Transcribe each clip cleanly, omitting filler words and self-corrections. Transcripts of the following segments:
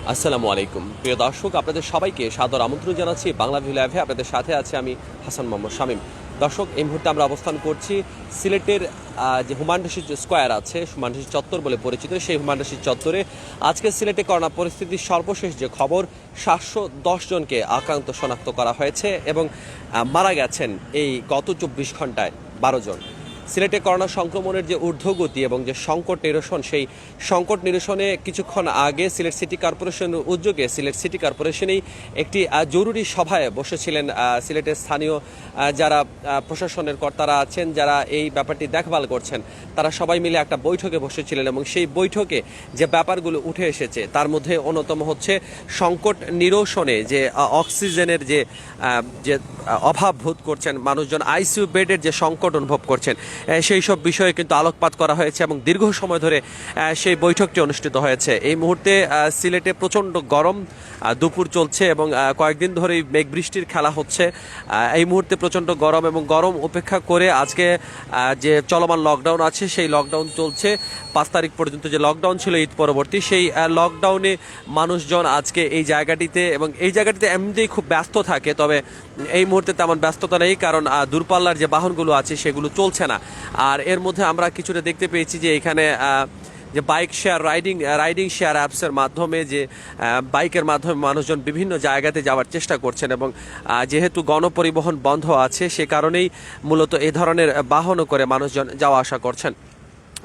আসসালামু আলাইকুম প্রিয় দর্শক, আপনাদের সবাইকে সাদর আমন্ত্রণ জানাচ্ছি বাংলাভিউ লাইভে। আপনাদের সাথে আছে আমি হাসান মোহাম্মদ শামীম। দর্শক, এই মুহূর্তে আমরা অবস্থান করছি সিলেটের যে হুমায়ুন রশিদ স্কোয়ার আছে, হুমায়ুন রশিদ চত্বর বলে পরিচিত, সেই হুমায়ুন রশিদ চত্বরে আজকে সিলেটে করোনা পরিস্থিতির সর্বশেষ যে খবর, 710 জনকে আক্রান্ত শনাক্ত করা হয়েছে এবং মারা গেছেন এই গত 24 ঘন্টায় 12 জন। সিলেটে করোনা সংক্রমণের যে ঊর্ধ্বগতি এবং যে সংকট নিরসন, সেই সংকট নিরসনে কিছুক্ষণ আগে সিলেট সিটি কর্পোরেশনের উদ্যোগে সিলেট সিটি কর্পোরেশনেই একটি জরুরি সভায় বসেছিলেন সিলেটের স্থানীয় যারা প্রশাসনের কর্তারা আছেন, যারা এই ব্যাপারটি দেখভাল করছেন, তারা সবাই মিলে একটা বৈঠকে বসেছিলেন এবং সেই বৈঠকে যে ব্যাপারগুলো উঠে এসেছে তার মধ্যে অন্যতম হচ্ছে সংকট নিরসনে যে অক্সিজেনের যে অভাব বোধ করছেন মানুষজন, আইসিইউ বেডের যে সংকট অনুভব করছেন, সেই সব বিষয়ে কিন্তু আলোকপাত করা হয়েছে এবং দীর্ঘ সময় ধরে সেই বৈঠকটি অনুষ্ঠিত হয়েছে। এই মুহূর্তে সিলেটে প্রচণ্ড গরম, দুপুর চলছে এবং কয়েকদিন ধরেই মেঘ বৃষ্টির খেলা হচ্ছে। এই মুহূর্তে প্রচণ্ড গরম এবং গরম উপেক্ষা করে আজকে যে চলমান লকডাউন আছে, সেই লকডাউন চলছে 5 তারিখ পর্যন্ত। যে লকডাউন ছিল ঈদ পরবর্তী, সেই লকডাউনে মানুষজন আজকে এই জায়গাটিতে এবং এই জায়গাটিতে এমনিতেই খুব ব্যস্ত থাকে, তবে এই মুহূর্তে তেমন ব্যস্ততা নেই, কারণ দূরপাল্লার যে বাহনগুলো আছে সেগুলো চলছে না। আর এর মধ্যে আমরা কিছুটা দেখতে পেয়েছি যে এখানে যে বাইক শেয়ার রাইডিং শেয়ার অ্যাপসের মাধ্যমে যে বাইকের মাধ্যমে মানুষজন বিভিন্ন জায়গাতে যাওয়ার চেষ্টা করছেন এবং যেহেতু গণপরিবহন বন্ধ আছে, সে কারণেই মূলত এই ধরনের বাহনও করে মানুষজন যাওয়া আসা করছেন।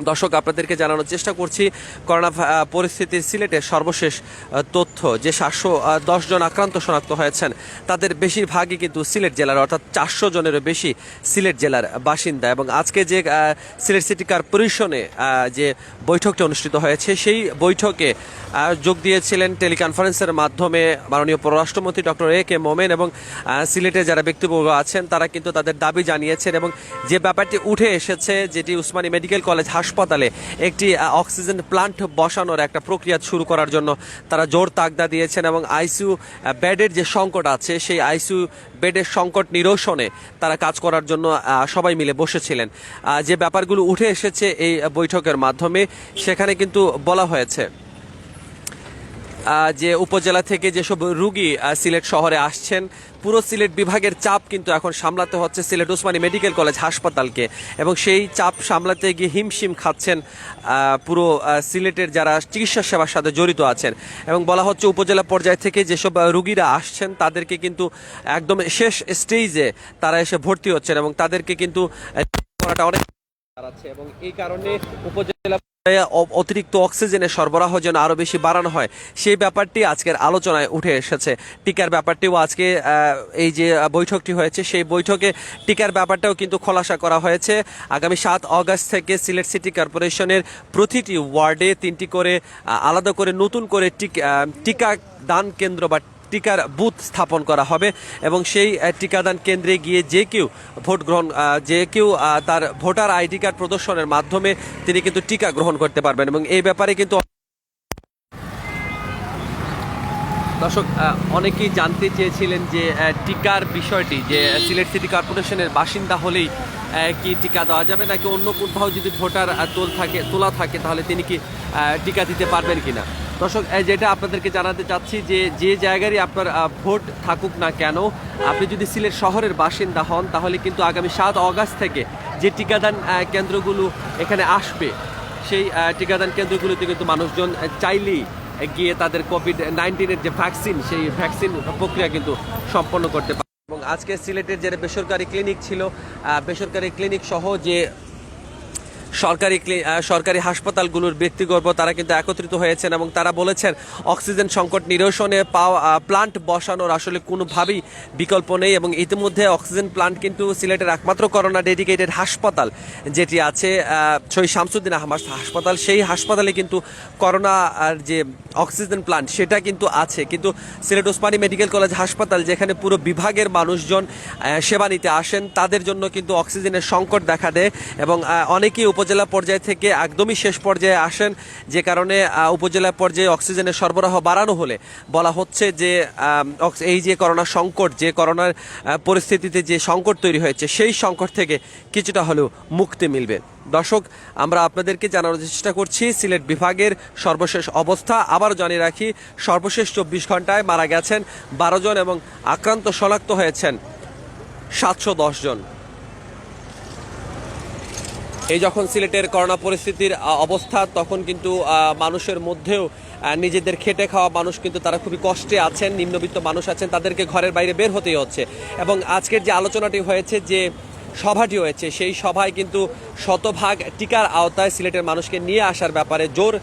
দর্শক, আপনাদেরকে জানানোর চেষ্টা করছি করোনা পরিস্থিতির সিলেটের সর্বশেষ তথ্য। যে 710 জন আক্রান্ত শনাক্ত হয়েছেন তাদের বেশিরভাগই কিন্তু সিলেট জেলার, অর্থাৎ 400 জনেরও বেশি সিলেট জেলার বাসিন্দা। এবং আজকে যে সিলেট সিটি কর্পোরেশনে যে বৈঠকটি অনুষ্ঠিত হয়েছে, সেই বৈঠকে যোগ দিয়েছিলেন টেলিকনফারেন্সের মাধ্যমে মাননীয় পররাষ্ট্রমন্ত্রী ডক্টর এ কে মোমেন এবং সিলেটে যারা ব্যক্তিবর্গ আছেন তারা কিন্তু তাদের দাবি জানিয়েছেন। এবং যে ব্যাপারটি উঠে এসেছে, যেটি উসমানী মেডিকেল কলেজ হাসপাতালে একটি অক্সিজেন প্লান্ট বসানোর একটা প্রক্রিয়া শুরু করার জন্য তারা জোর তাগদা দিয়েছেন এবং আইসিইউ বেডের যে সংকট আছে, সেই আইসিইউ বেডের সংকট নিরসনে তারা কাজ করার জন্য সবাই মিলে বসেছিলেন। যে ব্যাপারগুলো উঠে এসেছে এই বৈঠকের মাধ্যমে, সেখানে কিন্তু বলা হয়েছে যে উপজেলা থেকে যেসব রুগী সিলেট শহরে আসছেন, পুরো সিলেট বিভাগের চাপ কিন্তু এখন সামলাতে হচ্ছে সিলেট উসমানী মেডিকেল কলেজ হাসপাতালকে এবং সেই চাপ সামলাতে গিয়ে হিমশিম খাচ্ছেন পুরো সিলেটের যারা চিকিৎসা সেবার সাথে জড়িত আছেন। এবং বলা হচ্ছে উপজেলা পর্যায় থেকে যেসব রুগীরা আসছেন তাদেরকে কিন্তু একদম শেষ স্টেজে তারা এসে ভর্তি হচ্ছেন এবং তাদেরকে কিন্তু করাটা অনেক আছে এবং এই কারণে উপজেলা অতিরিক্ত অক্সিজেনের সরবরাহ যেন আরো বেশি বাড়ানো হয়, সেই ব্যাপারটি আজকের আলোচনায় উঠে এসেছে। টিকার ব্যাপারটিও আজকে এই যে বৈঠকটি হয়েছে, সেই বৈঠকে টিকার ব্যাপারটাও কিন্তু খোলাসা করা হয়েছে। আগামী 7 অগস্ট থেকে সিলেট সিটি কর্পোরেশনের প্রতিটি ওয়ার্ডে 3টি করে আলাদা করে নতুন করে টিকা দান কেন্দ্র বা টিকার বুথ স্থাপন করা হবে এবং সেই টিকাদান কেন্দ্রে গিয়ে যে কেউ তার ভোটার আইডি কার্ড প্রদর্শনের মাধ্যমে তিনি কিন্তু টিকা গ্রহণ করতে পারবেন। এবং এই ব্যাপারে কিন্তু দর্শক, অনেকেই জানতে চেয়েছিলেন যে টিকার বিষয়টি, যে সিলেট সিটি কর্পোরেশনের বাসিন্দা হলেই কি টিকা দেওয়া যাবে, নাকি অন্য কোথাও যদি ভোটার তোলা থাকে তাহলে তিনি কি টিকা দিতে পারবেন কিনা। দর্শক, যেটা আপনাদেরকে জানাতে চাচ্ছি যে জায়গারই আপনার ভোট থাকুক না কেন, আপনি যদি সিলেট শহরের বাসিন্দা হন তাহলে কিন্তু আগামী 7 অগস্ট থেকে যে টিকাদান কেন্দ্রগুলো এখানে আসবে, সেই টিকাদান কেন্দ্রগুলোতে কিন্তু মানুষজন চাইলেই গিয়ে তাদের কোভিড-19 যে ভ্যাকসিন, সেই ভ্যাকসিন প্রক্রিয়া কিন্তু সম্পন্ন করতে পারে। এবং আজকে সিলেটের যে বেসরকারি ক্লিনিক ছিল, বেসরকারি ক্লিনিক সহ যে সরকারি হাসপাতালগুলোর ব্যক্তিগর্ব তারা কিন্তু একত্রিত হয়েছেন এবং তারা বলেছেন অক্সিজেন সংকট নিরসনে প্লান্ট বসানোর আসলে কোনোভাবেই বিকল্প নেই। এবং ইতিমধ্যে অক্সিজেন প্লান্ট কিন্তু সিলেটের একমাত্র করোনা ডেডিকেটেড হাসপাতাল যেটি আছে শহীদ শামসুদ্দিন আহমদ হাসপাতাল, সেই হাসপাতালে কিন্তু করোনা আর যে অক্সিজেন প্লান্ট সেটা কিন্তু আছে। কিন্তু সিলেট ওসমানী মেডিকেল কলেজ হাসপাতাল, যেখানে পুরো বিভাগের মানুষজন সেবা নিতে আসেন, তাদের জন্য কিন্তু অক্সিজেনের সংকট দেখা দেয় এবং অনেকেই উপজেলা পর্যায় থেকে একদমই শেষ পর্যায়ে আসেন, যে কারণে উপজেলা পর্যায়ে অক্সিজেনের সরবরাহ বাড়ানো হলে বলা হচ্ছে যে এই যে করোনা সংকট, যে করোনার পরিস্থিতিতে যে সংকট তৈরি হয়েছে, সেই সংকট থেকে কিছুটা হলেও মুক্তি মিলবে। দর্শক, আমরা আপনাদেরকে জানানোর চেষ্টা করছি সিলেট বিভাগের সর্বশেষ অবস্থা। আবারও জানিয়ে রাখি, সর্বশেষ 24 ঘন্টায় মারা গেছেন 12 জন এবং আক্রান্ত শনাক্ত হয়েছেন 710 জন। এই যখন সিলেটের করোনা পরিস্থিতির অবস্থা, তখন কিন্তু মানুষের মধ্যেও নিজেদের খেটে খাওয়া মানুষ কিন্তু তারা খুবই কষ্টে আছেন, নিম্নবিত্ত মানুষ আছেন, তাদেরকে ঘরের বাইরে বের হতেই হচ্ছে। এবং আজকের যে আলোচনাটি হয়েছে, যে সভাটি হয়েছে, সেই সভায় কিন্তু শতভাগ টিকার আওতায় সিলেটের মানুষকে নিয়ে আসার ব্যাপারে জোর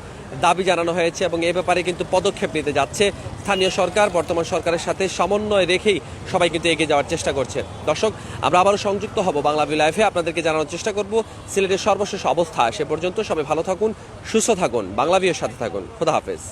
দাবি জানানো হয়েছে এবং এ ব্যাপারে কিন্তু পদক্ষেপ নিতে যাচ্ছে স্থানীয় সরকার। বর্তমান সরকারের সাথে সমন্বয় রেখেই সবাই কিন্তু এগিয়ে যাওয়ার চেষ্টা করছে। দর্শক, আমরা আবারও সংযুক্ত হব বাংলাভিউ লাইভে, আপনাদেরকে জানানোর চেষ্টা করব সিলেটের সর্বশেষ অবস্থা। সে পর্যন্ত সবাই ভালো থাকুন, সুস্থ থাকুন, বাংলাভিউর সাথে থাকুন। খোদা হাফেজ।